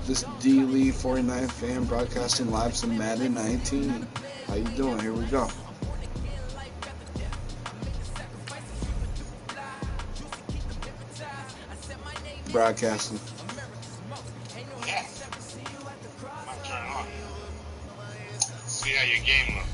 This D Lee 49 fan broadcasting live some Madden 19. How you doing? Here we go. Broadcasting. Yeah. Might turn on. See how your game looks.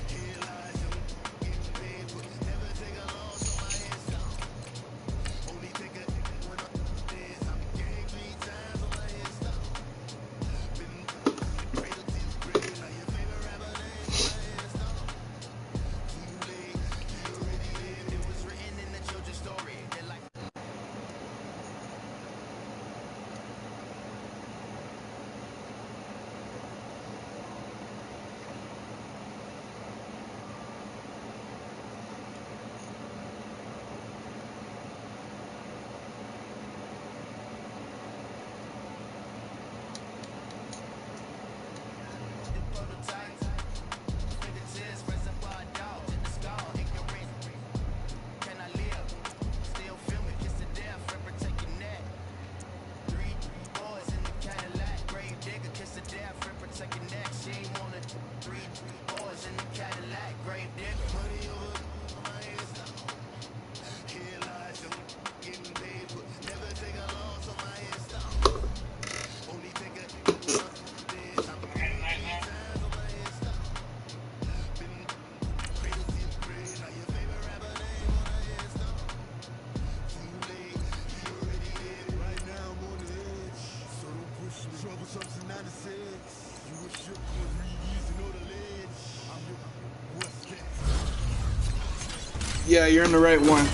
Yeah, you're in the right one.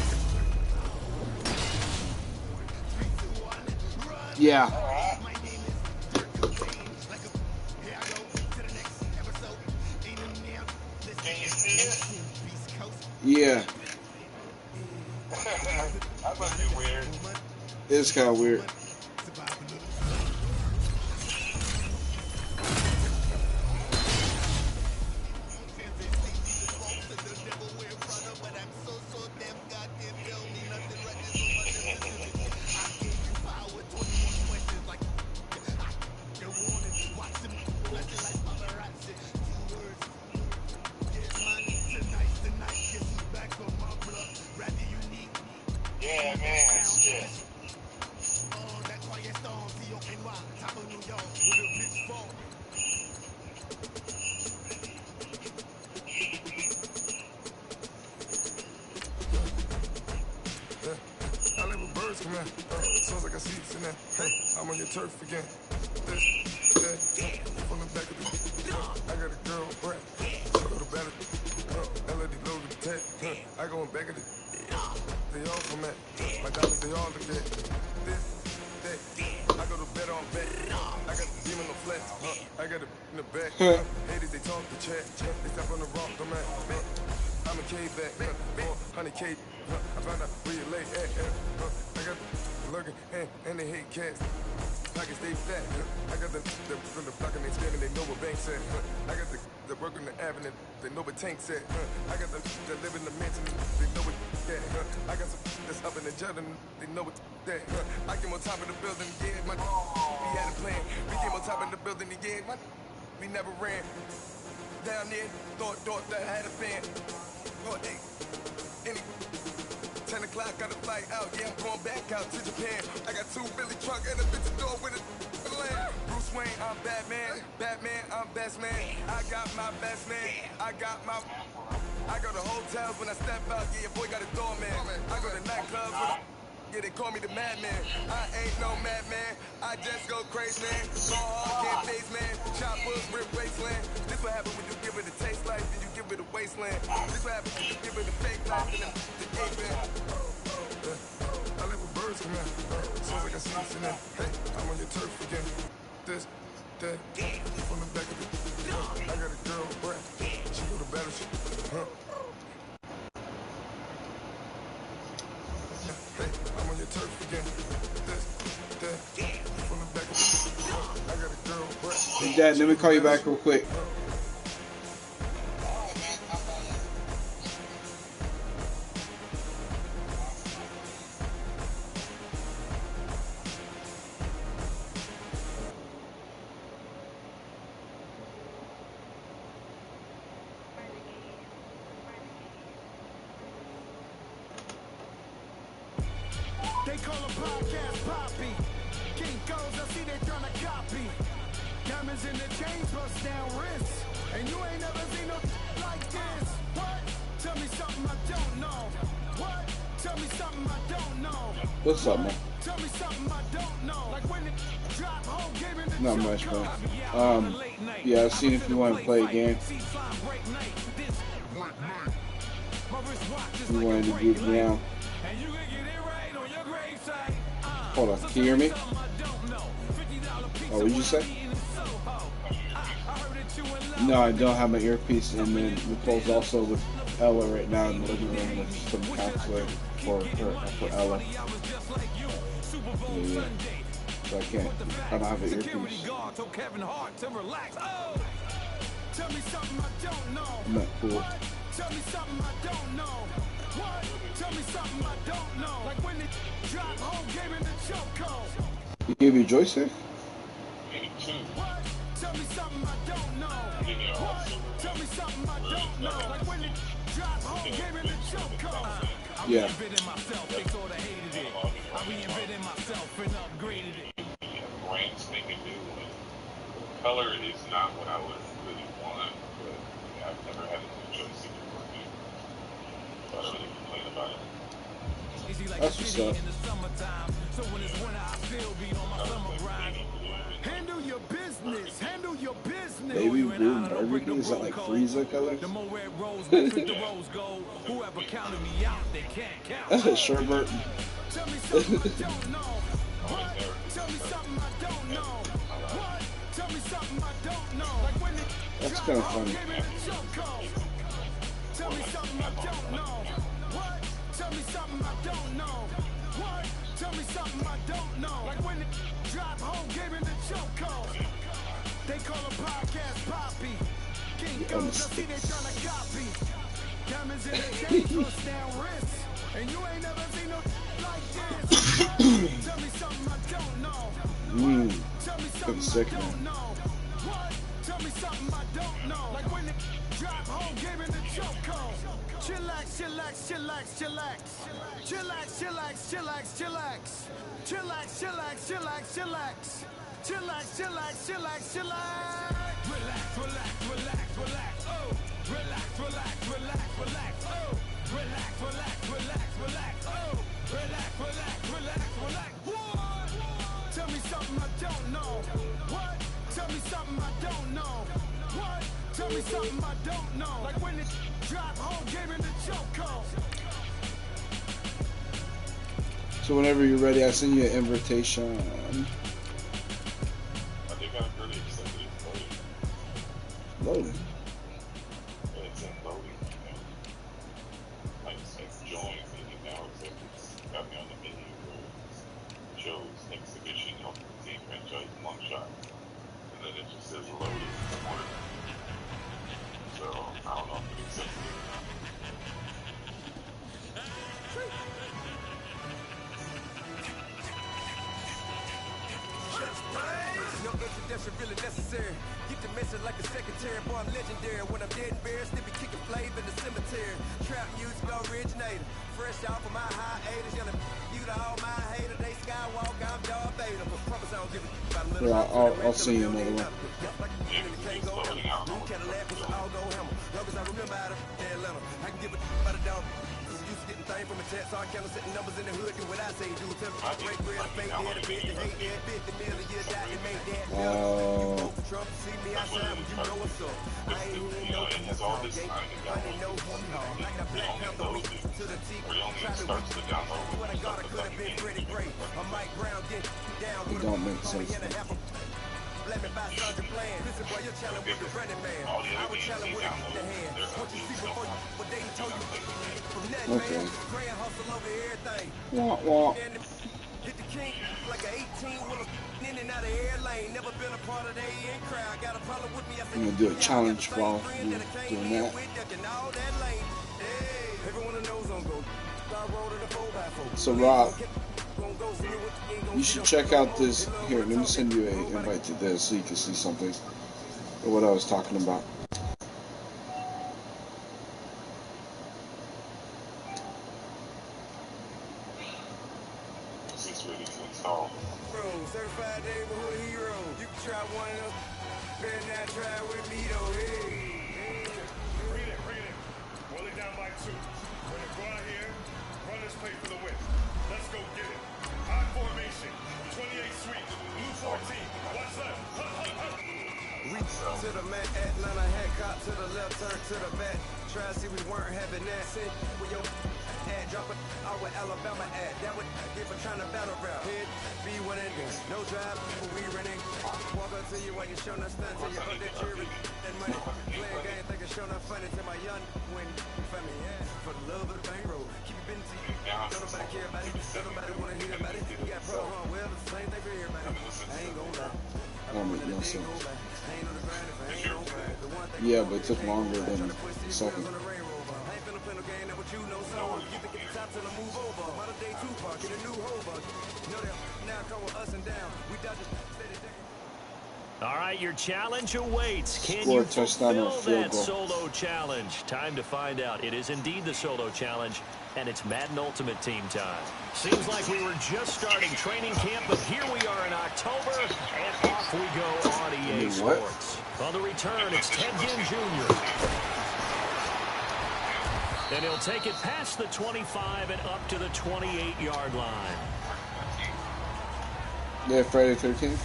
Yeah. Can you see it? Yeah. That must be weird. It's kind of weird. Yeah, man. Shit. I live with birds come in. Sounds like I see it's in there. Hey, I'm on your turf again. This, that, from the back of the. I got a girl, Brett. She go to battle. Melody loaded the tech. I go in back of the. They all from that. My diamonds, they all look at. This, that. I go to bed on bed. I got the demon on flex. I got it in the back. Haters, they talk the chat. They step on the rock, I'm at. I'm a K back, 100K. I found out where you lay at. I got the lurking and they hate cats. Pockets stay fat. I got the from the block and they scared and they know what banks at. I got the work on the avenue, they know what tanks at. I got the that live in the mansion, they know what that. I got some that's up in the jet and they know what that. I came on top of the building, yeah, my we had a plan. We came on top of the building, yeah, my we never ran. Down there, thought that I had a fan. Oh, hey, any 10 o'clock, got a flight out. Yeah, I'm going back out to Japan. I got 2 Billy truck and a bitch door with a land. Bruce Wayne, I'm Batman. Batman, I'm best man. I got my best man. I go to hotels when I step out. Yeah, your boy got a doorman. I go to nightclubs with a. Yeah, they call me the madman. I ain't no madman. I just go crazy, man. Go hard, can't face, man. Choppers, rip wasteland. This what happen when you give it a taste life and you give it a wasteland. This what happen when you give it a fake life and the ape man. I live with birds come in. Sounds like I see it's in there. Hey, I'm on your turf again. This, that, from the back of the. I got a girl, Brett. She go to battle. Hey, I'm on your turf again. This, that, from the back of the. I got a girl, Brett. Hey, Dad, let me call you back real quick. They call a podcast Poppy. King goes, I see they tryna copy. Diamonds in the chains, bust down wrists. And you ain't never seen no like this. What? Tell me something I don't know. What? Tell me something I don't know. What's up, man? Tell me something I don't know. Like when it drop home, game in the Not much, man. Yeah, I've seen if you want to play a game. You wanted to get down. Hold on, can you hear me? Oh, what did you say? No, I don't have my earpiece, and then Nicole's also with Ella right now in the living room with some counseling for Ella. Yeah. So I don't have an earpiece. I'm not cool. Tell me something I don't know. What? Tell me something I don't know. Like when it drop home, game in the chokehold. You gave me a joystick? What? Tell me something I don't know. What? Tell me something I don't know. Like when it drop home, game in the chokehold. Yeah. They sort of hated it. I reinvented myself and upgraded it. Brands make a new one. The color is not what I would really want, but I've never had a new joystick before. So I don't really complain about it. That's what's up. So when it's winter, I still be on my summer grind. Handle your business. Handle your business. Baby blue everything is that like Frieza colors? The more red rose, the rose gold. Whoever counted me out, they can't count. That's a Sherbert. Tell me something I don't know. What? Tell me something I don't know. What? Tell me something I don't know. Like when it That's kind of funny. Tell me something I don't know. What? Tell me something I don't know. What? Tell me something I don't know. Like when it drop home, game in the chokehold. They call a podcast Poppy. King goes, I see they tryna copy. Diamonds in the chain, bust down wrists. And you ain't never seen no like this. Tell me something I don't know. Tell me something I don't know. What? Tell me something I don't know. Like when it drop home, game in the chokehold. Chillax, chillax, chillax, chillax. Chillax, chillax, chillax, chillax. Chillax, chillax, chillax, chillax. Chillax, chillax, chillax, chillax. Relax, relax, relax, relax. Oh, relax, relax, relax, relax. Oh, relax, relax, relax, relax. Oh, relax, relax, relax, relax. What? Tell me something I don't know. What? Tell me something I don't know. What? Tell me something I don't know. Like when it drop home, game in the chokehold. So whenever you're ready, I send you an invitation. I think I'm pretty excited. It's Loading. It's in loading. Like it says join, and now it's got me on the menu where it shows exhibition of the team franchise long shot. And then it just says loading support. So I don't know if it accepts it or not. No introduction really necessary. Get the message like a secretary. Boy, I'm legendary. When I'm dead and buried, still be kicking flavor in the cemetery. Trap music originator. Fresh off of my hiatus. Yelling you to all my haters. They skywalk, I'm Darth Vader. But promise I don't give a about a little. Yeah, I'll see you another one. It's loading out. Cadillac was an all-go hammer. Long as I remember how to Atlanta. I can give a about a dog. Used to getting things from a chat, so I count setting numbers in the hood. Do what I say, do. Tell me break bread, fake dead, a bitch, they hate that, 50 million years out, they make that. Trump, see me outside, but you know what's up. I ain't even know It has all this time to download. like the Black Panther week to the T. Or it only starts to download. What I got, I could have been pretty great. I'm Mike Brown, get down. It don't make sense. Let me buy Sergeant Plan. Listen, boy, you're challenging with the running man. I was challenging with the hand. What you see before you, what they told you. From that man, grand hustle over everything. Wah, wah. Hit the king like an 18-wheeler in and out of air lane. Never been a part of the in crowd. Got a problem with me. I said, I'm gonna do a challenge while you're doing that. Everyone knows I'm going. So Rob, you should check out this. Here, let me send you an invite to this so you can see something of what I was talking about. try one of those. Better not try with me though. Hey. Bring it in. Roll it down by 2. We're gonna go out here, run this play for the win. Let's go get it. High formation, 28 sweep, blue 14. What's left? Reach to the man, Atlanta head cop to the left, turn to the back. Try to see we weren't having that. Sit with your ad, drop it out with Alabama ad. That would give for trying to battle rap. Head, be winning, no drive, but we running. Walk up to you while you show no stun till you hold that jury and money. Playing game, think it's show no funny to my young win. For me, yeah, for the love of the bang roll. Keep it busy. Don't nobody care about it. Don't nobody wanna hear about it. You got pro on, well, it's the same thing for everybody. I ain't gonna lie. That make no sense. Yeah, but it took longer than the second. All right, your challenge awaits. Can Score you a touchdown or a fulfill field that goal. solo challenge? Time to find out. It is indeed the solo challenge, and it's Madden Ultimate Team time. Seems like we were just starting training camp, but here we are in October, and off we go on EA Sports. On the return, it's Ted Ginn Jr. And he'll take it past the 25 and up to the 28-yard line. Yeah, Friday 13th.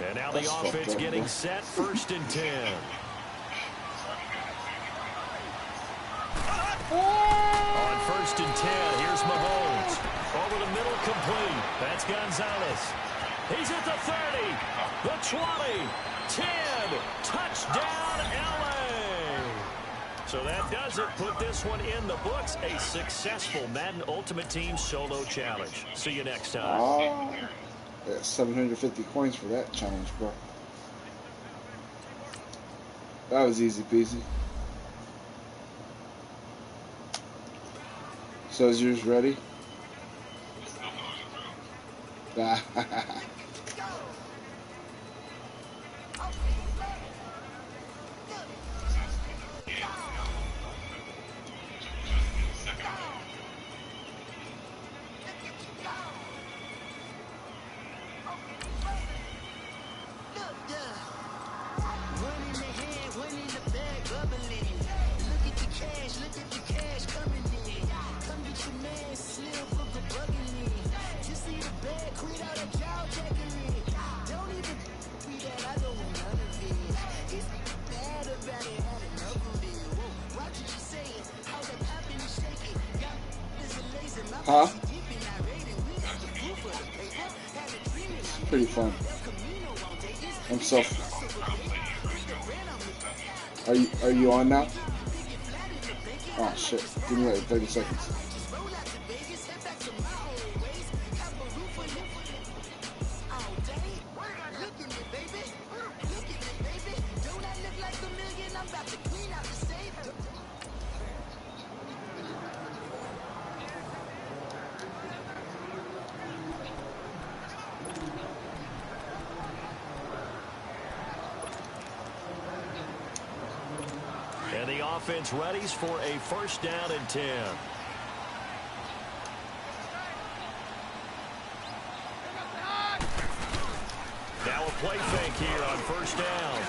And now the offense getting set, 1st and 10. On 1st and 10, here's Mahomes. Over the middle, complete. That's Gonzalez. He's at the 30, the 20, 10. Touchdown, LA. So that does it. Put this one in the books. A successful Madden Ultimate Team solo challenge. See you next time. Yeah, 750 coins for that challenge, bro. That was easy peasy. So is yours ready? Huh? It's pretty fun. I'm so. Are you on now? Oh shit! Give me like 30 seconds. And the offense readies for a 1st down and 10. Now a play fake here on 1st down.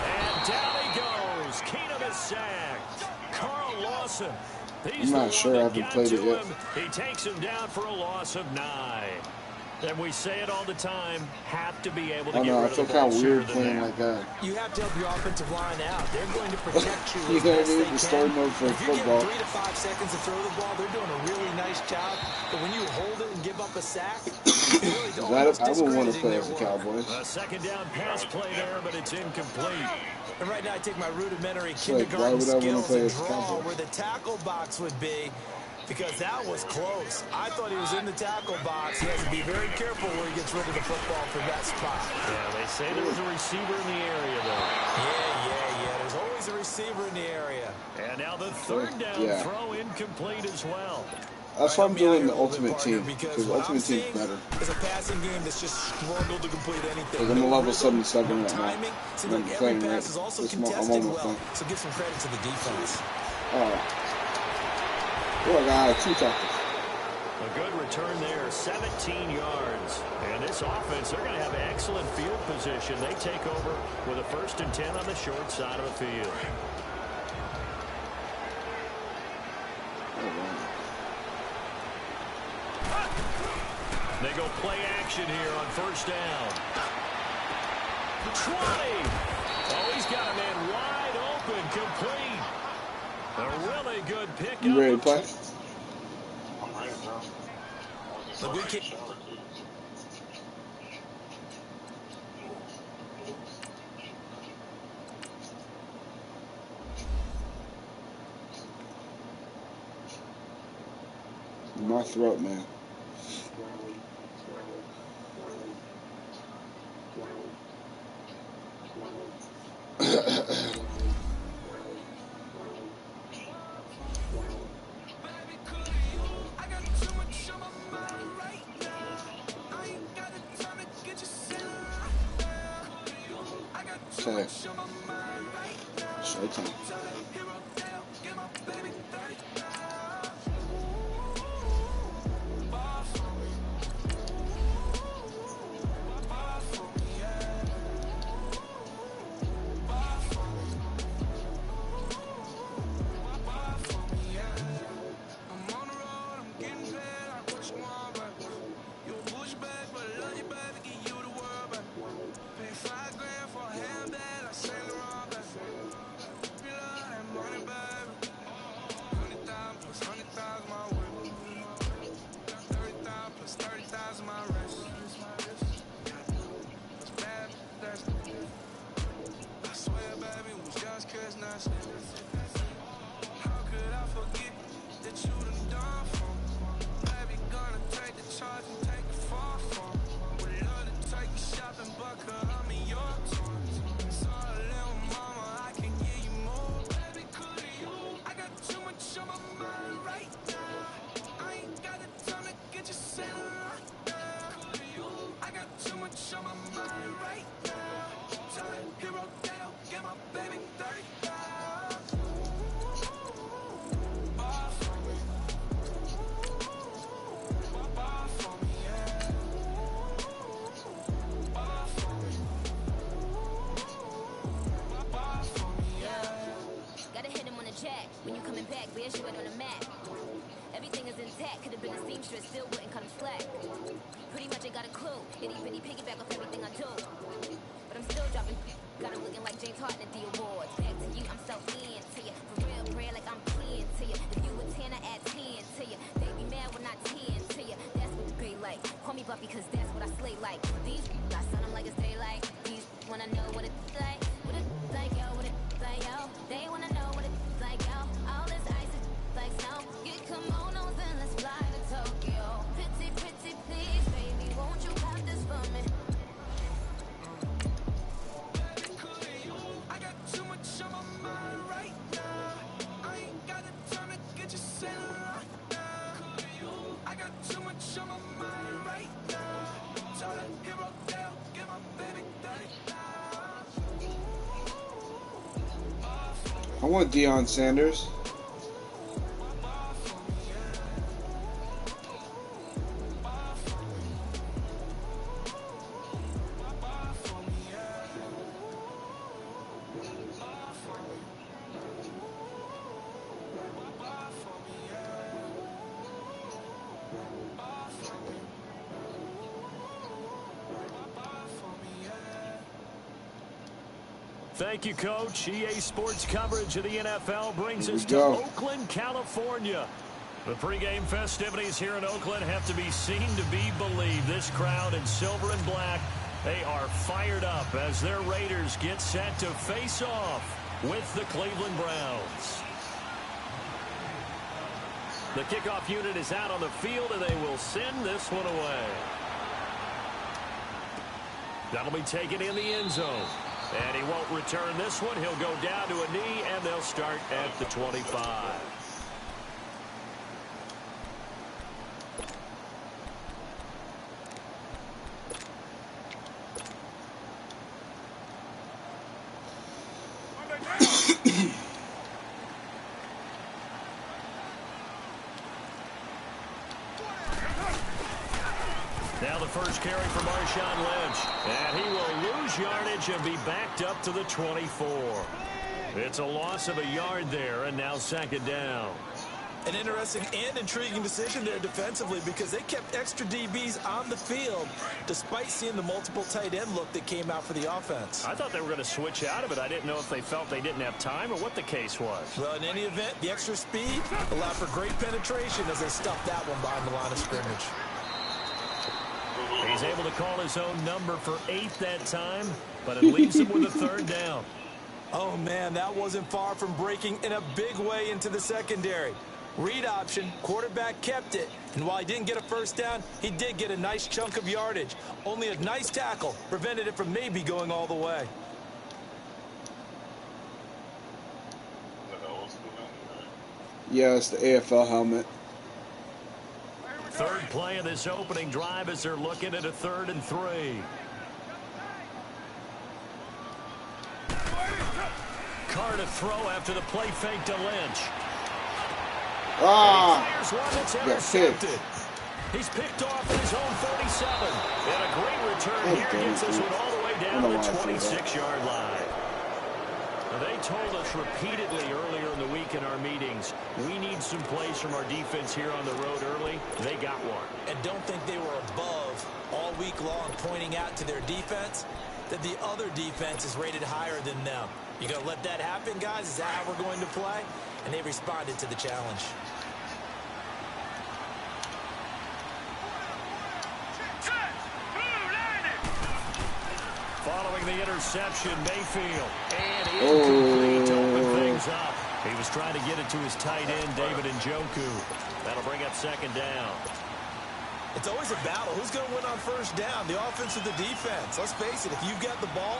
And down he goes. Keenum is sacked. Carl Lawson. He's I'm not sure. I haven't played it yet. He takes him down for a loss of 9. And we say it all the time, have to be able to get rid of the ball. I feel kind of weird sooner than playing like that. You have to help your offensive line out. They're going to protect you. You know what I mean? The story mode for if you football. give them 3 to 5 seconds to throw the ball, they're doing a really nice job. But when you hold it and give up a sack, really I wouldn't want to play as the Cowboys. A 2nd down pass play there, but it's incomplete. And right now I take my rudimentary Like, why kindergarten would I want to skills play and as the draw Cowboys? where the tackle box would be. Because that was close. I thought he was in the tackle box. He has to be very careful where he gets rid of the football from that spot. Yeah, they say there was a receiver in the area, though. Yeah. There's always a receiver in the area. And now the 3rd down throw incomplete as well. That's why I'm doing the Ultimate partner, Team, because because what I'm Ultimate Team's seeing better. is a passing game that's just struggled to complete anything. Like I'm a level rhythm, 77 no right now. timing. Seems I'm like every playing pass right is also this month. I'm contested on my well. thing. So give some credit to the defense. Oh, I got 2 tackles. A good return there, 17 yards. And this offense, they're going to have excellent field position. They take over with a 1st and 10 on the short side of the field. They go play action here on 1st down. 20. Oh, he's got a man wide open, complete. A really good pick. You ready to play? I'm ready, bro. I was just like, in the shower, too. My throat, man. Okay. Showtime. When you coming back, where's you at on the map? Everything is intact, could have been a seamstress, still wouldn't cut him slack. Pretty much ain't got a clue, itty bitty piggyback off everything I do. But I'm still dropping, got him looking like James Harden at the awards. Back to you, I'm so into you, for real, prayer like I'm kin to you. If you a 10, I add 10 to you. They be mad when I 10 to you, that's what it be like. Call me Buffy, cause that's what I slay like. These, I son them like it's daylight. These wanna know what it's like, yo, what it's like, yo. They wanna know what it's like, yo. All this ice is like snow. Get kimonos and let's fly to Tokyo. Pretty, pretty, please, baby, won't you have this for me? Baby, could you? I got too much on my mind right now. I ain't got the time to get you set right now. Could you? I got too much on my mind right now. Tell that hero down, get my baby 30. I want Deion Sanders. Thank you, Coach. EA Sports coverage of the NFL brings us to go. Oakland, California. The pregame festivities here in Oakland have to be seen to be believed. This crowd in silver and black, they are fired up as their Raiders get set to face off with the Cleveland Browns. The kickoff unit is out on the field, and they will send this one away. That'll be taken in the end zone. And he won't return this one. He'll go down to a knee, and they'll start at the 25. Now the first carry for Marshawn Lynch. And he will lose yardage and be backed up to the 24. It's a loss of a yard there, and now second down. An interesting and intriguing decision there defensively because they kept extra DBs on the field despite seeing the multiple tight end look that came out for the offense. I thought they were going to switch out of it. I didn't know if they felt they didn't have time or what the case was. Well, in any event, the extra speed allowed for great penetration as they stuffed that one behind the line of scrimmage. He's able to call his own number for 8 that time, but it leaves him with a third down. Oh, man, that wasn't far from breaking in a big way into the secondary. Read option, quarterback kept it, and while he didn't get a first down, he did get a nice chunk of yardage. Only a nice tackle prevented it from maybe going all the way. Yeah, it's the AFL helmet. Third play of this opening drive as they're looking at a 3rd and 3. Carr to throw after the play fake to Lynch. Ah! He clears one that's intercepted. He's picked off at his own 37. And a great return here gets this one all the way down to the 26-yard line. Now, they told us repeatedly earlier in the week in our meetings, we need some plays from our defense here on the road early. They got one. And don't think they were above all week long pointing out to their defense that the other defense is rated higher than them. You going to let that happen, guys? Is that how we're going to play? And they responded to the challenge. Following the interception, Mayfield. And incomplete to open things up. He was trying to get it to his tight end, David Njoku. That'll bring up second down. It's always a battle. Who's going to win on first down? The offense or the defense? Let's face it, if you've got the ball,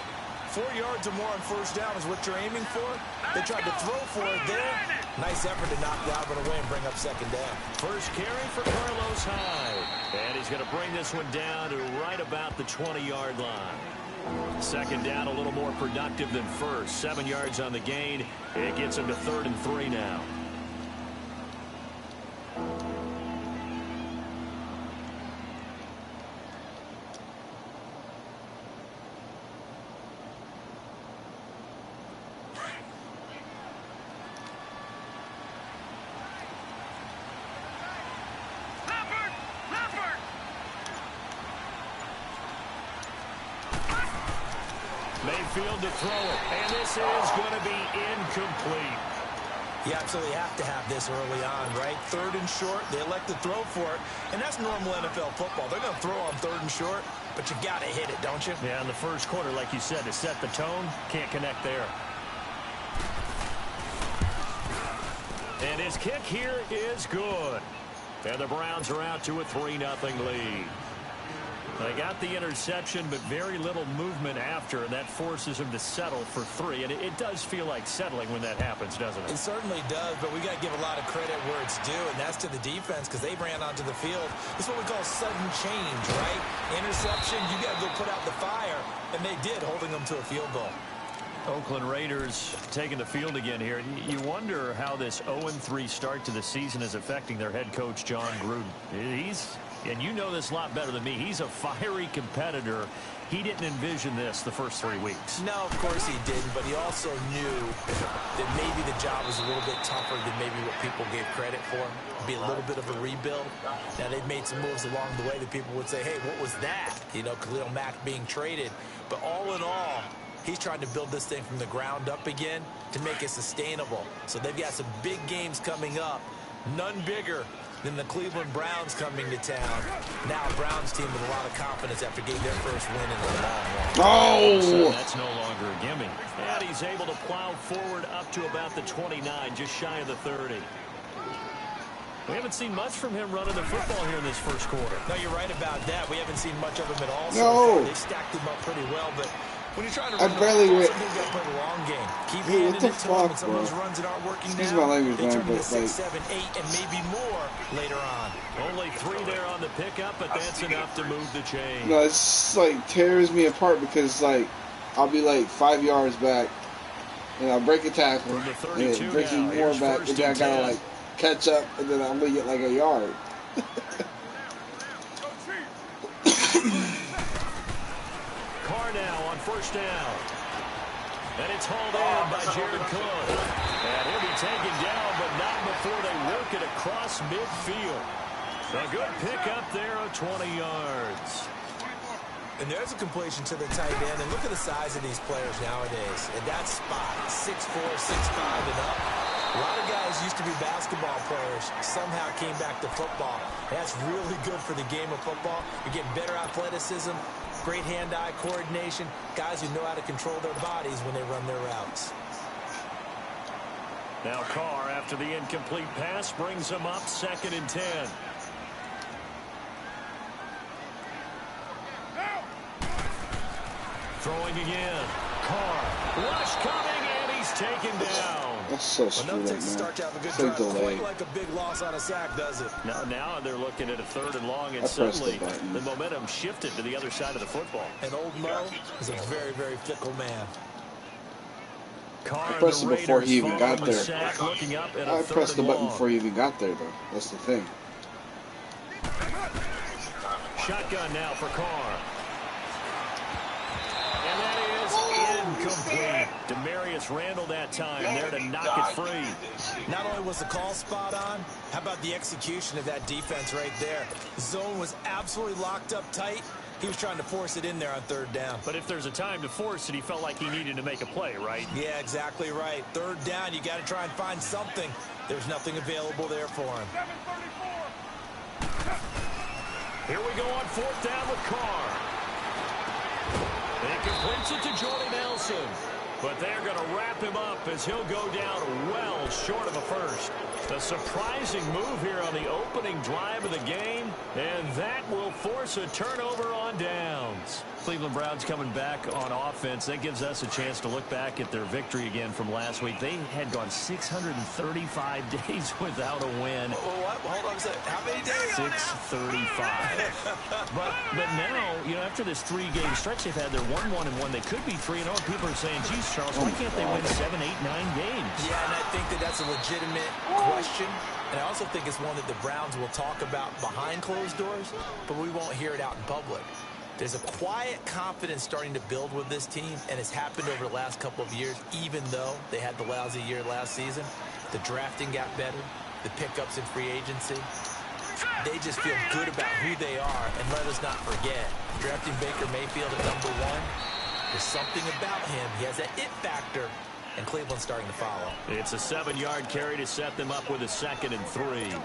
4 yards or more on first down is what you're aiming for. They tried to throw for it there. Nice effort to knock Robert away and bring up second down. First carry for Carlos Hyde. And he's going to bring this one down to right about the 20-yard line. Second down, a little more productive than first. 7 yards on the gain. It gets him to 3rd and 3 now. Mayfield to throw it, and this is going to be incomplete. You absolutely have to have this early on, right? 3rd and short, they elect to throw for it, and that's normal NFL football. They're going to throw on 3rd and short, but you got to hit it, don't you? Yeah, in the first quarter, like you said, to set the tone, can't connect there. And his kick here is good. And the Browns are out to a 3-0 lead. They got the interception, but very little movement after, and that forces him to settle for 3. And it does feel like settling when that happens, doesn't it? It certainly does, but we got to give a lot of credit where it's due, and that's to the defense because they ran onto the field. This is what we call sudden change, right? Interception, you got to go put out the fire, and they did, holding them to a field goal. Oakland Raiders taking the field again here. You wonder how this 0-3 start to the season is affecting their head coach, John Gruden. And you know this a lot better than me, he's a fiery competitor. He didn't envision this the first 3 weeks. No, of course he didn't, but he also knew that maybe the job was a little bit tougher than maybe what people gave credit for. It'd be a little bit of a rebuild. Now, they've made some moves along the way that people would say, hey, what was that? You know, Khalil Mack being traded. But all in all, he's trying to build this thing from the ground up again to make it sustainable. So they've got some big games coming up, none bigger than the Cleveland Browns coming to town. Now a Browns team with a lot of confidence after getting their first win in a long Oh! So that's no longer a gimme. And he's able to plow forward up to about the 29, just shy of the 30. We haven't seen much from him running the football here in this first quarter. No, you're right about that. We haven't seen much of him at all so No. far. They've stacked him up pretty well, but when you're trying to I run barely the went. football, sometimes you got to play the long game. Keep Hey, what handing the it to him, and fuck, some of those bro? runs that aren't working Excuse now, my language, they man, turn into but, 6, 7, 8, and maybe more later on. Only 3 there on the pickup, but that's enough to move the chain. No, it's like tears me apart because like I'll be like 5 yards back and I'll break a tackle From the and it 32 breaks me now, more here's back first and then I and gotta 10. like catch up and then I'm gonna get like a yard. down. And it's hauled in by Jared Cook. And he'll be taken down, but not before they work it across midfield. A good pickup there of 20 yards. And there's a completion to the tight end. And look at the size of these players nowadays. And that spot, 6'4", 6'5", and up. A lot of guys used to be basketball players, somehow came back to football. That's really good for the game of football. You're getting better athleticism, great hand-eye coordination, guys who know how to control their bodies when they run their routes. Now Carr, after the incomplete pass, brings him up 2nd and 10. Throwing again. Carr. Rush coming, and he's taken down. That's so screwed up, man. So delayed. Like a big loss on a sack, does it? Now they're looking at a 3rd and long, and suddenly the momentum shifted to the other side of the football. And old Mo is a very, very fickle man. Carr, I pressed it before he even got there. Sack, I pressed the button before he even got there, though. That's the thing. Shotgun now for Carr. And that is incomplete. Demarius Randall that time there to knock it free. Not only was the call spot on, how about the execution of that defense right there? Zone was absolutely locked up tight. He was trying to force it in there on 3rd down. But if there's a time to force it, he felt like he needed to make a play, right? Yeah, exactly right. 3rd down, you got to try and find something. There's nothing available there for him. Here we go on 4th down with Carr. He completes it to Jordy Nelson. But they're going to wrap him up as he'll go down well short of a first. A surprising move here on the opening drive of the game, and that will force a turnover on downs. Cleveland Browns coming back on offense. That gives us a chance to look back at their victory again from last week. They had gone 635 days without a win. What? Hold on a second. How many days? 635. but now, you know, after this 3-game stretch they've had, they're 1-1 and 1. They could be 3-0. People are saying, geez, Charles, why can't they win 7, 8, 9 games? Yeah, and I think that's a legitimate question. And I also think it's one that the Browns will talk about behind closed doors, but we won't hear it out in public. There's a quiet confidence starting to build with this team, and it's happened over the last couple of years, even though they had the lousy year last season. The drafting got better, the pickups in free agency. They just feel good about who they are, and let us not forget, drafting Baker Mayfield at number 1, there's something about him. He has that it factor, and Cleveland's starting to follow. It's a 7-yard carry to set them up with a 2nd and 3.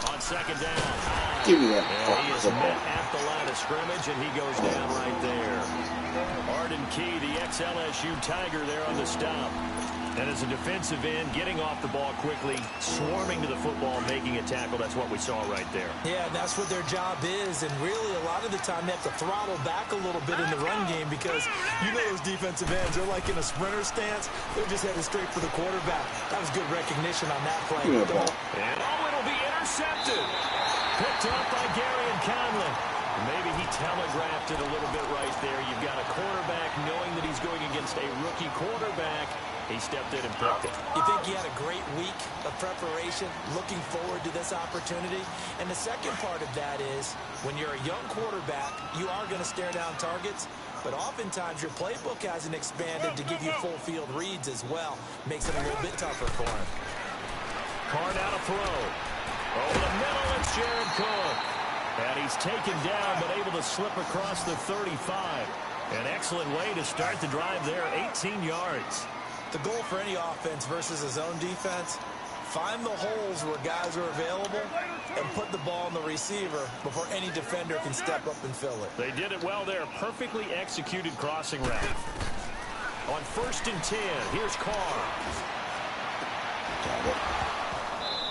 On 2nd down. Give me that. And he is met at the line of scrimmage, and he goes down right there. Arden Key, the ex-LSU Tiger there on the stop. And as a defensive end, getting off the ball quickly, swarming to the football, making a tackle. That's what we saw right there. Yeah, that's what their job is. And really, a lot of the time, they have to throttle back a little bit in the run game because you know those defensive ends, they're like in a sprinter stance. They're just headed straight for the quarterback. That was good recognition on that play. And it'll be intercepted. Picked up by Gary and Conley. Maybe he telegraphed it a little bit right there. You've got a quarterback knowing that he's going against a rookie quarterback. He stepped in and picked it. You think he had a great week of preparation, looking forward to this opportunity? And the second part of that is, when you're a young quarterback, you are going to stare down targets, but oftentimes your playbook hasn't expanded to give you full field reads as well. Makes it a little bit tougher for him. Carr down a throw. Over the middle, it's Jared Cook. And he's taken down, but able to slip across the 35. An excellent way to start the drive there, 18 yards. The goal for any offense versus his own defense, find the holes where guys are available and put the ball in the receiver before any defender can step up and fill it. They did it well there. Perfectly executed crossing route. On 1st and 10, here's Carr.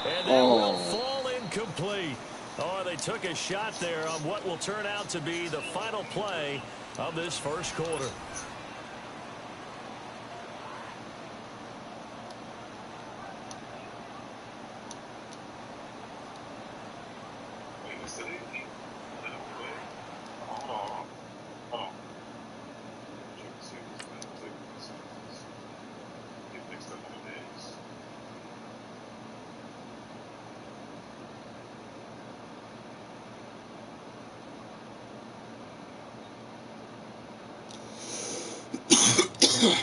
And that will fall incomplete. Oh, they took a shot there on what will turn out to be the final play of this first quarter. That's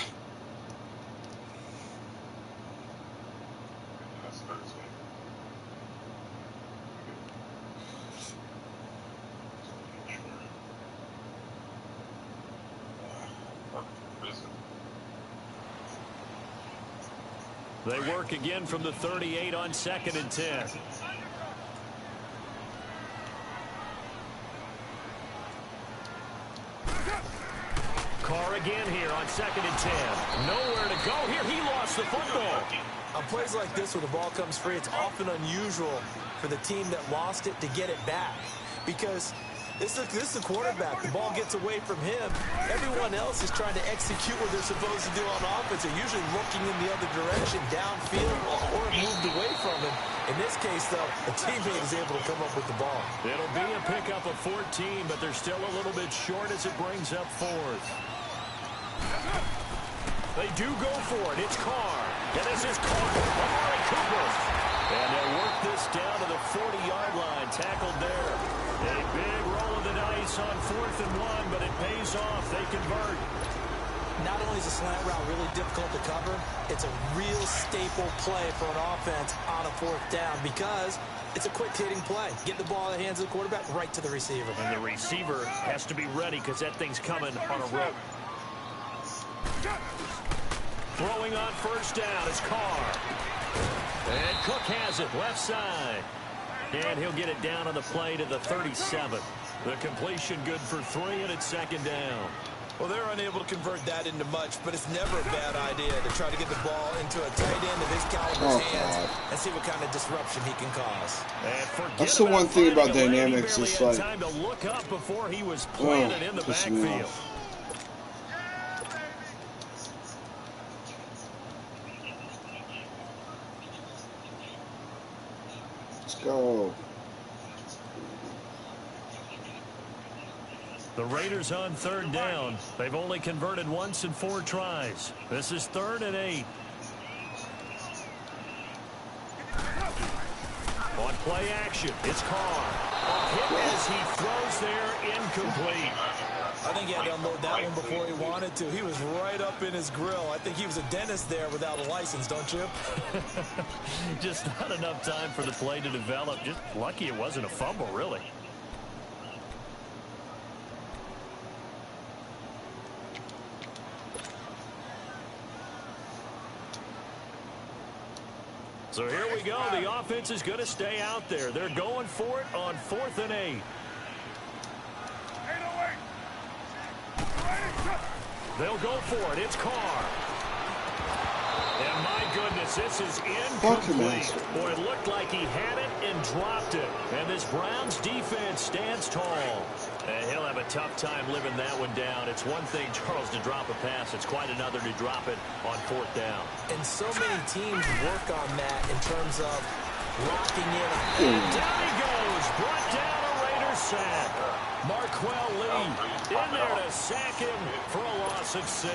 Thursday. They work again from the 38 on 2nd and 10. Carr again here on 2nd and 10. Nowhere to go here. He lost the football. On plays like this where the ball comes free, it's often unusual for the team that lost it to get it back. Because this is the quarterback. The ball gets away from him. Everyone else is trying to execute what they're supposed to do on offense. They're usually looking in the other direction, downfield, or moved away from him. In this case, though, a teammate is able to come up with the ball. It'll be a pickup of 14, but they're still a little bit short as it brings up 4th. They do go for it. It's Carr. And this is caught. Amari Cooper. And they'll work this down to the 40-yard line. Tackled there. A big roll of the dice on 4th and 1, but it pays off. They convert. Not only is the slant route really difficult to cover, it's a real staple play for an offense on a 4th down because it's a quick-hitting play. Get the ball in the hands of the quarterback right to the receiver. And the receiver has to be ready because that thing's coming on a rope. Throwing on 1st down is Carr. And Cook has it left side. And he'll get it down on the play to the 37. The completion good for 3, and it's 2nd down. Well, they're unable to convert that into much, but it's never a bad idea to try to get the ball into a tight end of his caliber's hands and see what kind of disruption he can cause. That's the one thing about dynamics. It's like, time to look up before he was planted in the backfield. go. The Raiders on 3rd down. They've only converted once in 4 tries. This is 3rd and 8. On play action, it's Carr. A hit as he throws there, incomplete. I think he had to unload that one before he wanted to. He was right up in his grill. I think he was a dentist there without a license, don't you? Just not enough time for the play to develop. Just lucky it wasn't a fumble, really. So here we go. The offense is going to stay out there. They're going for it on 4th and 8. They'll go for it. It's Carr. And my goodness, this is incomplete. Boy, it looked like he had it and dropped it. And this Browns defense stands tall. And he'll have a tough time living that one down. It's one thing, Charles, to drop a pass. It's quite another to drop it on 4th down. And so many teams work on that in terms of locking in. And down he goes. Brought down a Raiders sack. Marquell Lee in there to sack him for a loss of 6.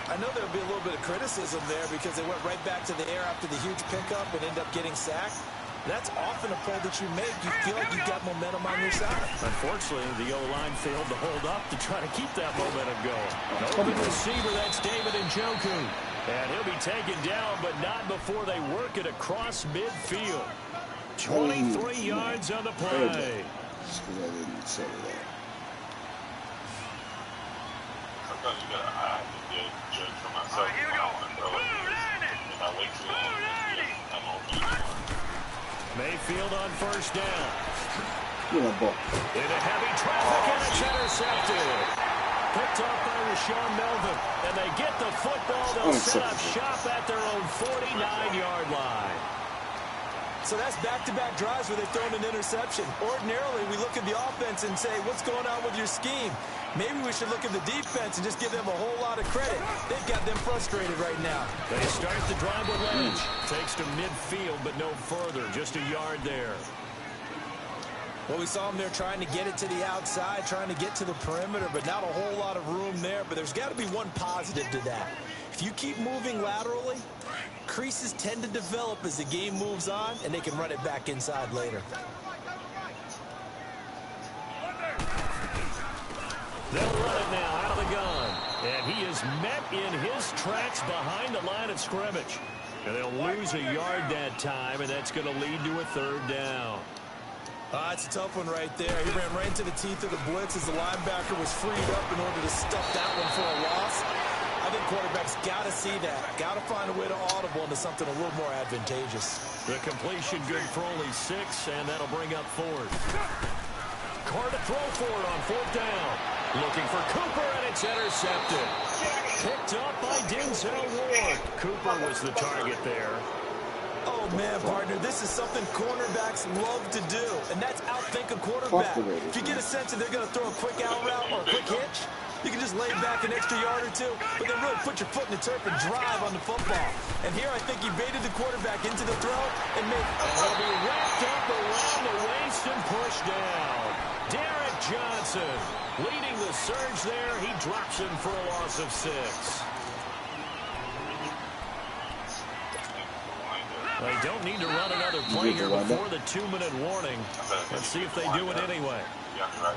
I know there'll be a little bit of criticism there because they went right back to the air after the huge pickup and end up getting sacked. That's often a play that you make. You feel like you've got momentum on your side. Unfortunately, the O-line failed to hold up to try to keep that momentum going. An open receiver, that's David Njoku. And he'll be taken down, but not before they work it across midfield. 23 yards on the play. Just because I didn't settle that. Sometimes you gotta, I have to judge for myself. Here we go. If I wait too long, I'm open. Mayfield on 1st down. Into heavy traffic, and it's intercepted. Picked off by Rashawn Melvin. And they get the football. They'll set up shop at their own 49-yard line. So that's back-to-back drives where they've thrown an interception. Ordinarily, we look at the offense and say, what's going on with your scheme? Maybe we should look at the defense and just give them a whole lot of credit. They've got them frustrated right now. They start the drive with Lynch. Takes to midfield, but no further. Just a yard there. Well, we saw them there trying to get it to the outside, trying to get to the perimeter, but not a whole lot of room there. But there's got to be one positive to that. If you keep moving laterally, creases tend to develop as the game moves on, and they can run it back inside later. They'll run it now out of the gun. And he is met in his tracks behind the line of scrimmage. And they'll lose a yard that time, and that's going to lead to a third down. It's a tough one right there. He ran right into the teeth of the blitz as the linebacker was freed up in order to stuff that one for a loss. I think quarterbacks got to see that. Got to find a way to audible into something a little more advantageous. The completion good for only 6, and that'll bring up 4th. Carr to throw for it on 4th down. Looking for Cooper, and it's intercepted. Picked up by Denzel Ward. Cooper was the target there. Oh, man, partner, this is something cornerbacks love to do, and that's outthink a quarterback. If you get a sense that they're going to throw a quick out route or a quick hitch, you can just lay back an extra yard or 2, but then really put your foot in the turf and drive on the football. And here I think he baited the quarterback into the throw and made... He'll be wrapped up around the waist and pushed down. Derek Johnson leading the surge there. He drops him for a loss of 6. They don't need to run another play here before the 2-minute warning. Let's see if they do it anyway.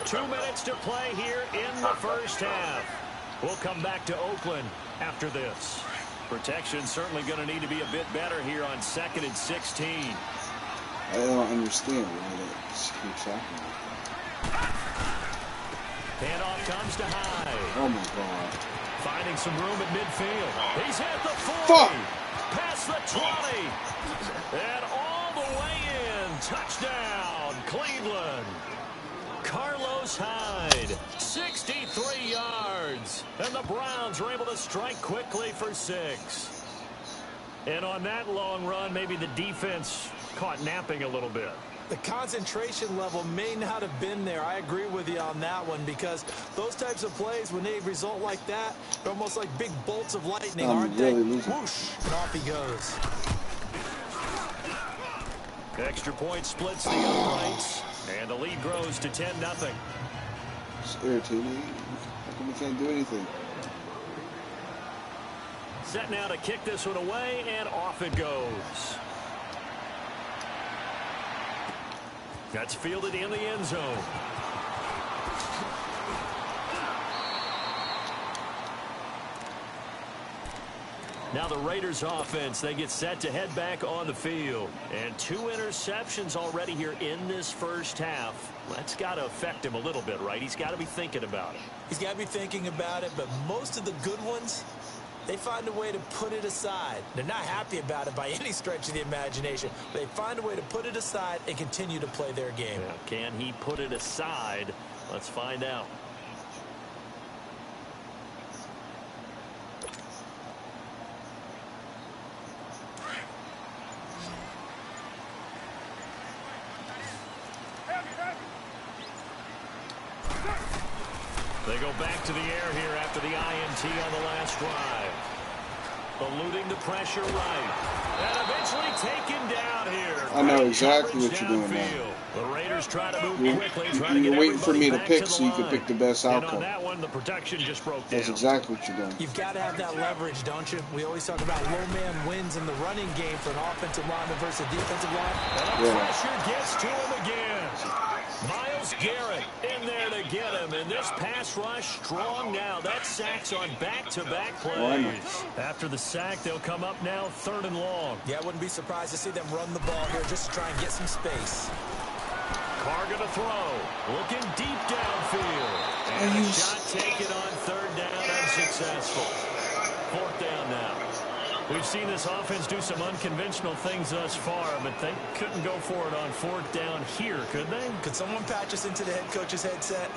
2 minutes to play here in the first half. We'll come back to Oakland after this. Protection certainly going to need to be a bit better here on 2nd and 16. I don't understand why that keeps happening. Handoff comes to Hyde. Oh my God. Finding some room at midfield. He's at the 40. Fuck. Past the 20. And all the way in. Touchdown, Cleveland. Carlos Hyde, 63 yards. And the Browns are able to strike quickly for 6. And on that long run, maybe the defense caught napping a little bit. The concentration level may not have been there. I agree with you on that one, because those types of plays, when they result like that, they're almost like big bolts of lightning, aren't they? Whoosh, and off he goes. Extra point splits the uprights, and the lead grows to 10-0. It's irritating. How come we can't do anything? Set now to kick this one away, and off it goes. That's fielded in the end zone. Now the Raiders offense, they get set to head back on the field. And 2 interceptions already here in this first half. That's got to affect him a little bit, right? He's got to be thinking about it. He's got to be thinking about it, but most of the good ones, they find a way to put it aside. They're not happy about it by any stretch of the imagination. They find a way to put it aside and continue to play their game. Yeah, can he put it aside? Let's find out. They go back to the air here after the INT on the last drive. Eluding the pressure right. And eventually taken down here. I know exactly what you're doing now. The Raiders try to move quickly. You're waiting for me to pick so you can pick the best outcome. And on that one, the protection just broke down. That's exactly what you're doing. You've got to have that leverage, don't you? We always talk about low man wins in the running game for an offensive lineman versus a defensive line. And the pressure gets to him again. Myles Garrett in there to get him. And this pass rush strong now. That's sacks on back-to-back plays. After the sack, they'll come up now 3rd and long. Yeah, I wouldn't be surprised to see them run the ball here just to try and get some space. Carr going to throw. Looking deep downfield. And a shot taken on 3rd down, unsuccessful. 4th down now. We've seen this offense do some unconventional things thus far, but they couldn't go for it on 4th down here, could they? Could someone patch us into the head coach's headset?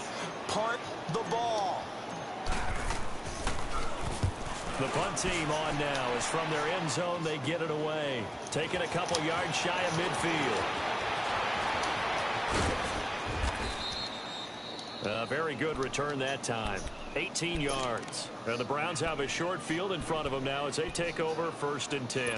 Punt the ball. The punt team on now is from their end zone. They get it away. Taking a couple yards shy of midfield. A very good return that time. 18 yards. And the Browns have a short field in front of them now as they take over 1st and 10.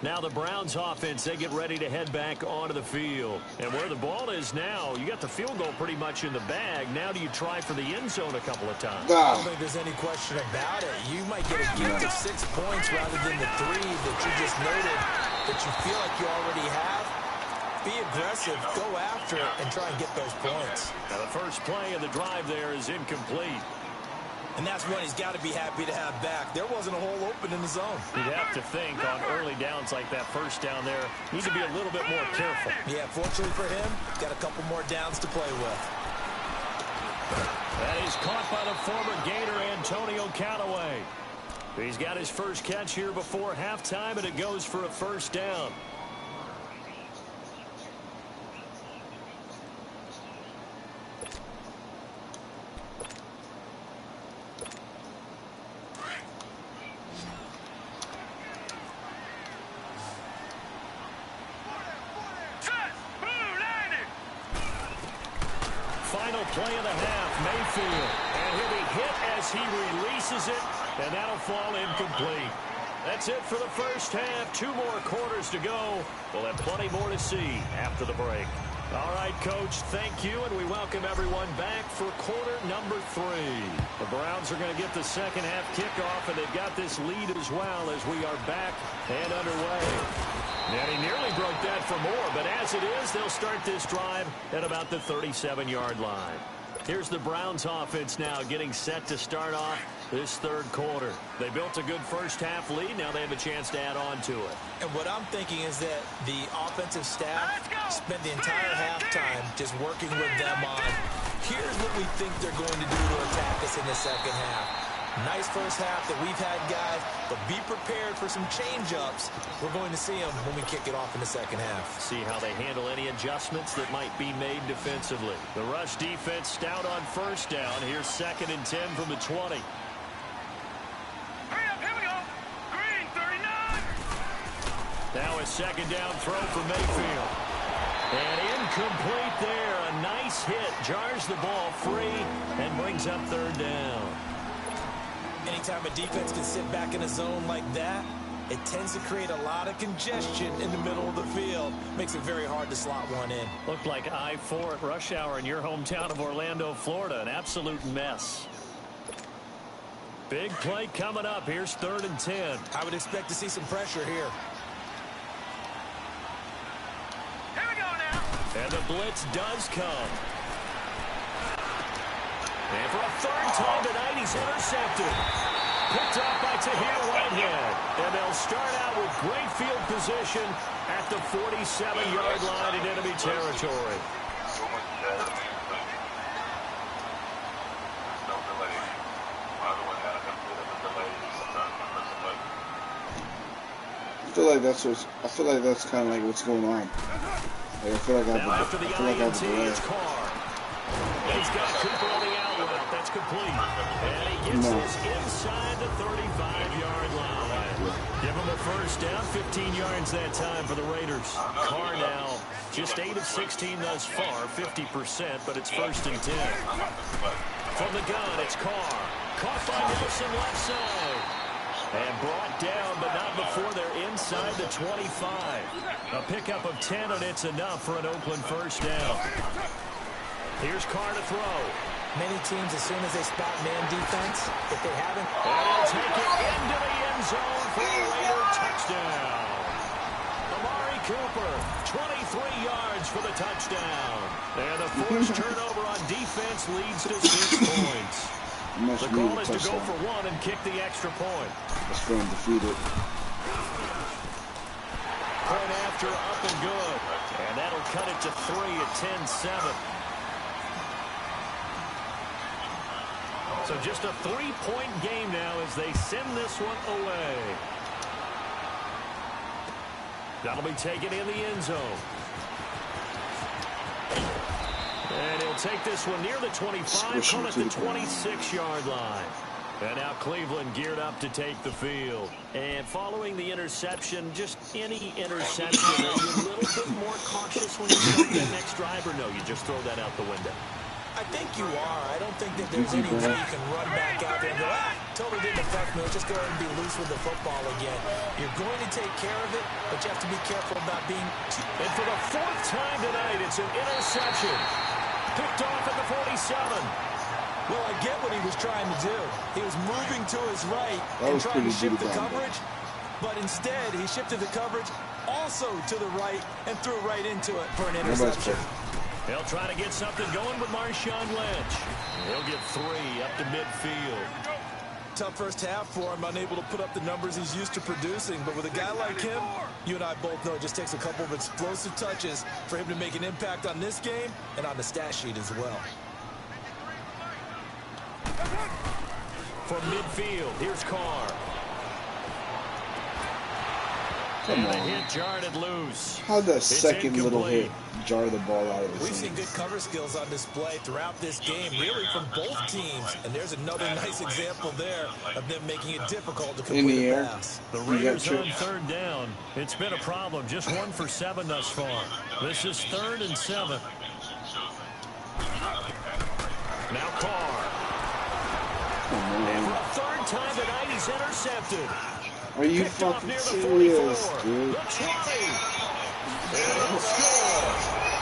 Now the Browns offense, they get ready to head back onto the field. And where the ball is now, you got the field goal pretty much in the bag. Now do you try for the end zone a couple of times? I don't think there's any question about it. You might get a gift of 6 points rather than the 3 that you just noted that you feel like you already have. Be aggressive, go after it, and try and get those points. Now the first play of the drive there is incomplete. And that's one he's got to be happy to have back. There wasn't a hole open in the zone. You'd have to think on early downs like that first down there, need to be a little bit more careful. Yeah, fortunately for him, got a couple more downs to play with. That is caught by the former Gator Antonio Callaway. He's got his first catch here before halftime, and it goes for a first down. Final play of the half, Mayfield. And he'll be hit as he releases it, and that'll fall incomplete. That's it for the first half. 2 more quarters to go. We'll have plenty more to see after the break. All right, Coach, thank you, and we welcome everyone back for quarter number 3. The Browns are going to get the second half kickoff, and they've got this lead as well as we are back and underway. And he nearly broke that for more, but as it is, they'll start this drive at about the 37-yard line. Here's the Browns offense now getting set to start off this third quarter. They built a good first half lead. Now they have a chance to add on to it. And what I'm thinking is that the offensive staff spent the entire halftime just working with them on, here's what we think they're going to do to attack us in the second half. Nice first half that we've had, guys, but be prepared for some change-ups. We're going to see them when we kick it off in the second half. See how they handle any adjustments that might be made defensively. The rush defense stout on first down. Here's 2nd and 10 from the 20. Hurry up, here we go. Green, 39. Now a second down throw for Mayfield. And incomplete there. A nice hit. Jars the ball free and brings up 3rd down. Anytime a defense can sit back in a zone like that, it tends to create a lot of congestion in the middle of the field. Makes it very hard to slot one in. Looked like I-4 at rush hour in your hometown of Orlando, Florida. An absolute mess. Big play coming up. Here's 3rd and 10. I would expect to see some pressure here. Here we go now. And the blitz does come. And for a 3rd time tonight, he's intercepted. Picked off by Tahir Whitehead. And they'll start out with great field position at the 47-yard line in enemy territory. I feel like that's kind of like what's going on. Like, I feel like I have the delay. He's got Cooper on the out route. That's complete. And he gets this inside the 35-yard line. Give him a first down. 15 yards that time for the Raiders. Carr now just 8 of 16 thus far, 50%, but it's 1st and 10. From the gun, it's Carr. Caught by Nelson left side. And brought down, but not before they're inside the 25. A pickup of 10, and it's enough for an Oakland first down. Here's Carr to throw. Many teams, as soon as they spot man defense, if they haven't... And he'll take it into the end zone for a Raider touchdown. Amari Cooper, 23 yards for the touchdown. And the forced turnover on defense leads to 6 points. The goal is to go for 1 and kick the extra point. Let's go and defeat it. Point after, up and good. And that'll cut it to 3 at 10-7. So just a 3-point game now as they send this one away. That'll be taken in the end zone. And he'll take this one near the 25, come at the 26-yard line. And now Cleveland geared up to take the field. And following the interception, just any interception, are you a little bit more cautious when you start that next drive, or no, you just throw that out the window? I think you are. I don't think that there's any way you can run back out there and go, totally didn't affect me. Let's just go ahead and be loose with the football again. You're going to take care of it, but you have to be careful about being too... And for the 4th time tonight, it's an interception. Picked off at the 47. Well, I get what he was trying to do. He was moving to his right and trying to shift the coverage, but instead he shifted the coverage also to the right and threw right into it for an interception. They'll try to get something going with Marshawn Lynch. He'll get 3 up to midfield. Tough first half for him, unable to put up the numbers he's used to producing. But with a guy like him, you and I both know it just takes a couple of explosive touches for him to make an impact on this game and on the stat sheet as well. From midfield, here's Carr. Come and on. a hit jarred it loose. How'd that It's second little hit incomplete. jar the ball out of his We've seen hands? good cover skills on display throughout this game, really from both teams. And there's another nice example there of them making it difficult to In the complete a air. pass. The Raiders on 3rd down. It's been a problem. Just 1 for 7 thus far. This is 3rd and 7. Now Carr. And for a 3rd time tonight, he's intercepted. Are you Picked off fucking near the serious, 44. dude? The 20. And he'll score.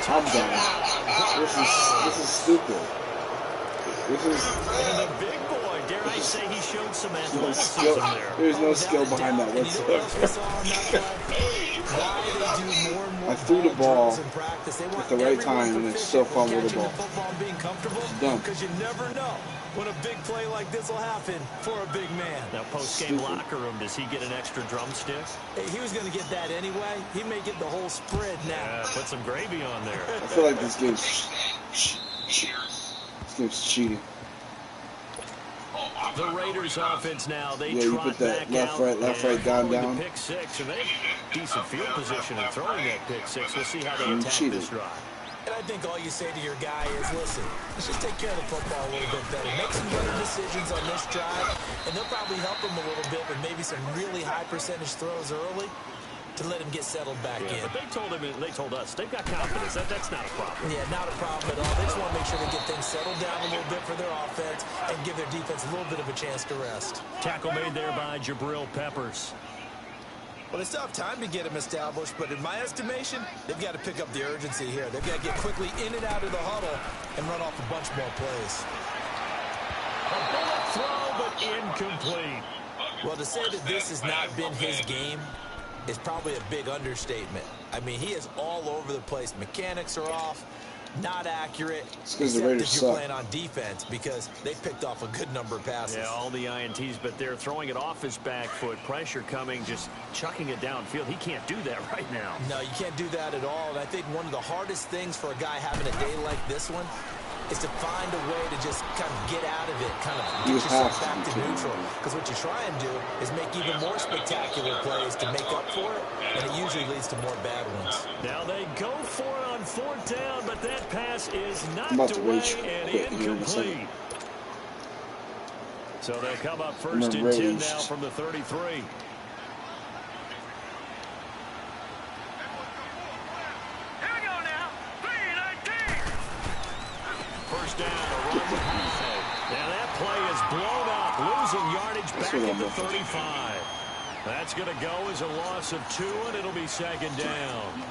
I'm done. This is stupid. This is And the big boy, dare I say, he showed some no athleticism skill. there. There's no skill behind that And you know what else we whatsoever. saw on that play? Why they do more and more I threw the ball drills in practice. They want at the right everyone time and it proficient still with fumbled the catching ball. football and being comfortable. Dumb. Because you never know when a big play like this will happen for a big man. Now, post-game Stupid. locker room, does he get an extra drumstick? Hey, he was going to get that anyway. He may get the whole spread now. Put some gravy on there. I feel like this game's cheating. The Raiders offense now, they Yeah, you trot put that back left, out right, left, right, and down, throwing down. the pick 6, and they have decent field position in throwing that pick 6. We'll see how they You attack cheated. this drive. And I think all you say to your guy is, listen, let's just take care of the football a little bit better. Make some better decisions on this drive, and they'll probably help him a little bit with maybe some really high percentage throws early to let him get settled back in. But they told him, they told us, they've got confidence. That's not a problem. Yeah, not a problem at all. They just want to make sure they get things settled down a little bit for their offense and give their defense a little bit of a chance to rest. Tackle made there by Jabril Peppers. Well, they still have time to get him established, but in my estimation, they've got to pick up the urgency here. They've got to get quickly in and out of the huddle and run off a bunch more plays. A bullet throw, but incomplete. Well, to say that this has not been his game is probably a big understatement. I mean, he is all over the place. Mechanics are off, not accurate, It's 'cause the except Raiders if you're suck. playing on defense because they picked off a good number of passes. Yeah, all the INTs, but they're throwing it off his back foot. Pressure coming, just chucking it downfield. He can't do that right now. No, you can't do that at all. And I think one of the hardest things for a guy having a day like this one is to find a way to just kind of get out of it, kind of get You yourself have back to to be neutral. careful. Because what you try and do is make even more spectacular plays to make up for it, and it usually leads to more bad ones. Now they go for it on 4th down, but that pass is I'm about knocked to away rage and quit here in a second. incomplete. So they'll come up I'm 1st and 10 enraged. now from the 33. First down, a run with High. Now that play is blown up, losing yardage back what at I'm the looking 35. That's going to go as a loss of 2, and it'll be 2nd down.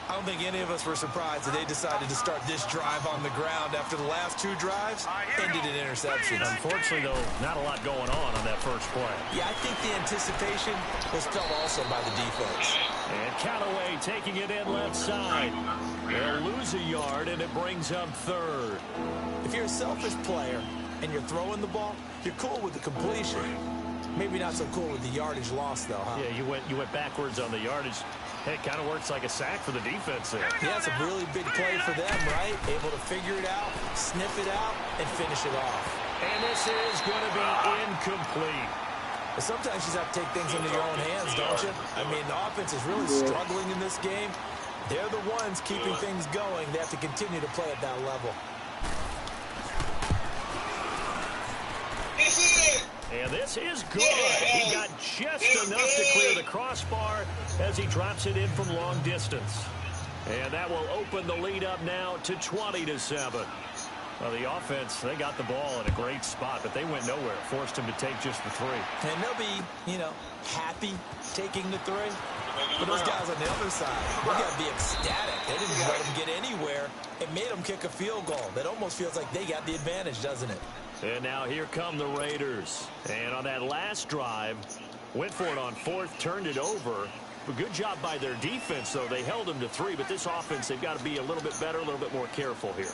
I don't think any of us were surprised that they decided to start this drive on the ground after the last 2 drives ended in interceptions. Unfortunately, though, not a lot going on that first play. Yeah, I think the anticipation was felt also by the defense. And Callaway taking it in left side. They'll lose a yard, and it brings up 3rd. If you're a selfish player and you're throwing the ball, you're cool with the completion. Maybe not so cool with the yardage loss, though, huh? Yeah, you went backwards on the yardage. Hey, it kind of works like a sack for the defense there. Yeah, it's a really big play for them, right? Able to figure it out, sniff it out, and finish it off. And this is going to be incomplete. But sometimes you just have to take things into your own hands, don't you? I mean, the offense is really struggling in this game. They're the ones keeping things going. They have to continue to play at that level. And this is good. He got just enough to clear the crossbar as he drops it in from long distance. And that will open the lead up now to 20-7. Well, the offense, they got the ball in a great spot, but they went nowhere. Forced him to take just the 3. And they'll be, happy taking the 3. But those guys on the other side, they got to be ecstatic. They didn't let them get anywhere. It made them kick a field goal. That almost feels like they got the advantage, doesn't it? And now here come the Raiders. And on that last drive, went for it on 4th, turned it over. A good job by their defense, though. They held them to 3, but this offense, they've got to be a little bit better, a little bit more careful here.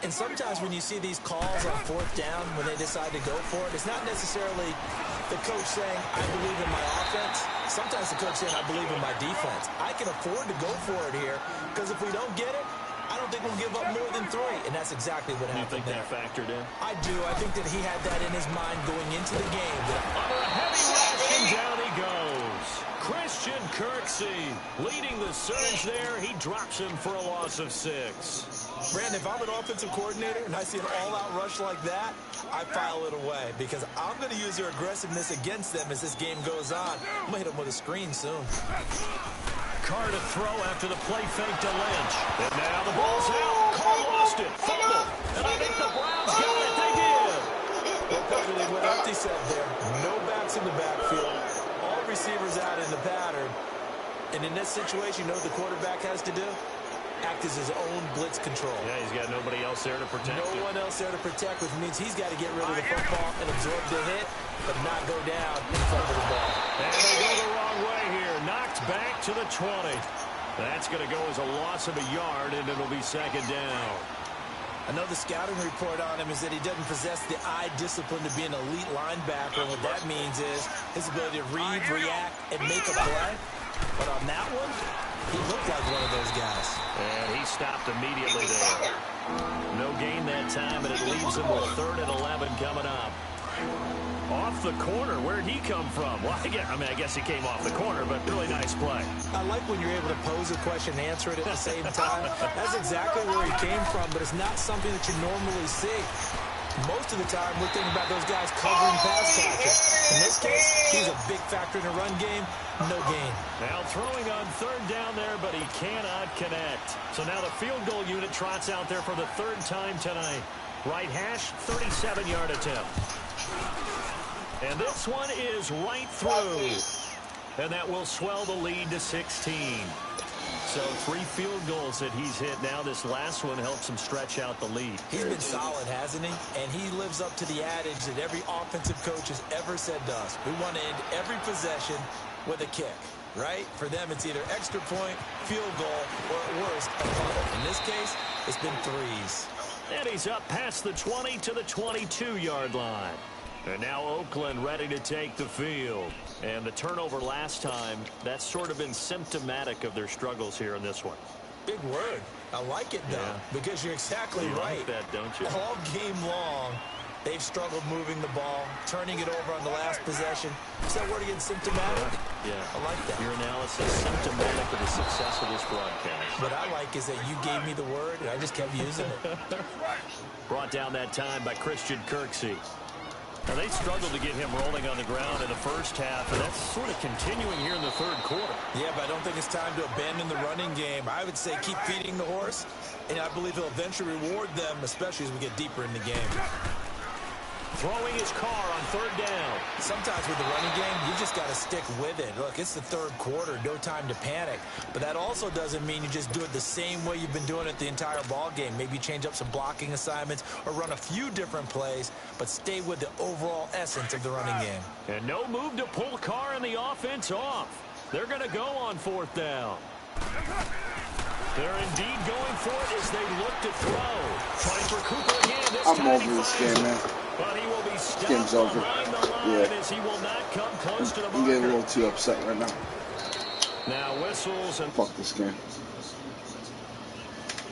And sometimes when you see these calls on 4th down, when they decide to go for it, it's not necessarily the coach saying, I believe in my offense. Sometimes the coach saying, I believe in my defense. I can afford to go for it here, because if we don't get it, I don't think we'll give up more than 3, and that's exactly what happened there. You think that factored in? I do. I think that he had that in his mind going into the game. Under a heavy rush, and down he goes. Christian Kirksey leading the surge there. He drops him for a loss of 6. Brandon, if I'm an offensive coordinator and I see an all-out rush like that, I file it away because I'm going to use their aggressiveness against them as this game goes on. I'm going to hit them with a screen soon. Carr to throw after the play fake to Lynch. And now the ball's out. Carr lost it. Fumble. And I think the Browns got it. They did. Well, Coach, what Empty said there, no backs in the backfield. All receivers out in the pattern. And in this situation, you know what the quarterback has to do? Act as his own blitz control. Yeah, he's got nobody else there to protect him. No one else there to protect, which means he's got to get rid of the football and absorb the hit, but not go down in front of the ball. And they go the wrong way here. Knocked back to the 20. That's going to go as a loss of a yard, and it'll be 2nd down. I know the scouting report on him is that he doesn't possess the eye discipline to be an elite linebacker. What that means is his ability to read, react, and make a play. But on that one, he looked like one of those guys. And he stopped immediately there. No gain that time, and it leaves him with 3rd and 11 coming up. Off the corner, where'd he come from? Well, I guess he came off the corner, but really nice play. I like when you're able to pose a question and answer it at the same time. That's exactly where he came from, but it's not something that you normally see. Most of the time, we're thinking about those guys covering pass catchers. In this case, he's a big factor in the run game. No gain. Now throwing on 3rd down there, but he cannot connect. So now the field goal unit trots out there for the 3rd time tonight. Right hash, 37-yard attempt. And this one is right through. And that will swell the lead to 16. So 3 field goals that he's hit now. This last one helps him stretch out the lead. He's been solid, hasn't he? And he lives up to the adage that every offensive coach has ever said to us. We want to end every possession with a kick, right? For them, it's either extra point, field goal, or at worst, a punt. In this case, it's been 3s. And he's up past the 20 to the 22-yard line. And now Oakland ready to take the field. And the turnover last time, that's sort of been symptomatic of their struggles here in this one. Big word. I like it, though, because you're exactly right. Like that, don't you? All game long, they've struggled moving the ball, turning it over on the last possession. Is that word again, symptomatic? Yeah. I like that. Your analysis, symptomatic of the success of this broadcast. What I like is that you gave me the word, and I just kept using it. Brought down that time by Christian Kirksey. Now, they struggled to get him rolling on the ground in the first half, and that's sort of continuing here in the 3rd quarter. Yeah, but I don't think it's time to abandon the running game. I would say keep feeding the horse, and I believe he'll eventually reward them, especially as we get deeper in the game. Throwing his Carr on 3rd down. Sometimes with the running game, you just got to stick with it. Look, it's the 3rd quarter, no time to panic. But that also doesn't mean you just do it the same way you've been doing it the entire ball game. Maybe change up some blocking assignments or run a few different plays, but stay with the overall essence of the running game. And no move to pull Carr and the offense off. They're going to go on 4th down. They're indeed going for it as they look to throw. Trying for Cooper again. This I'm time over this game, man. But he will be stopped Game's over. behind the line as he will not come close to the marker. I'm getting a little too upset right now. Now whistles and fuck this game.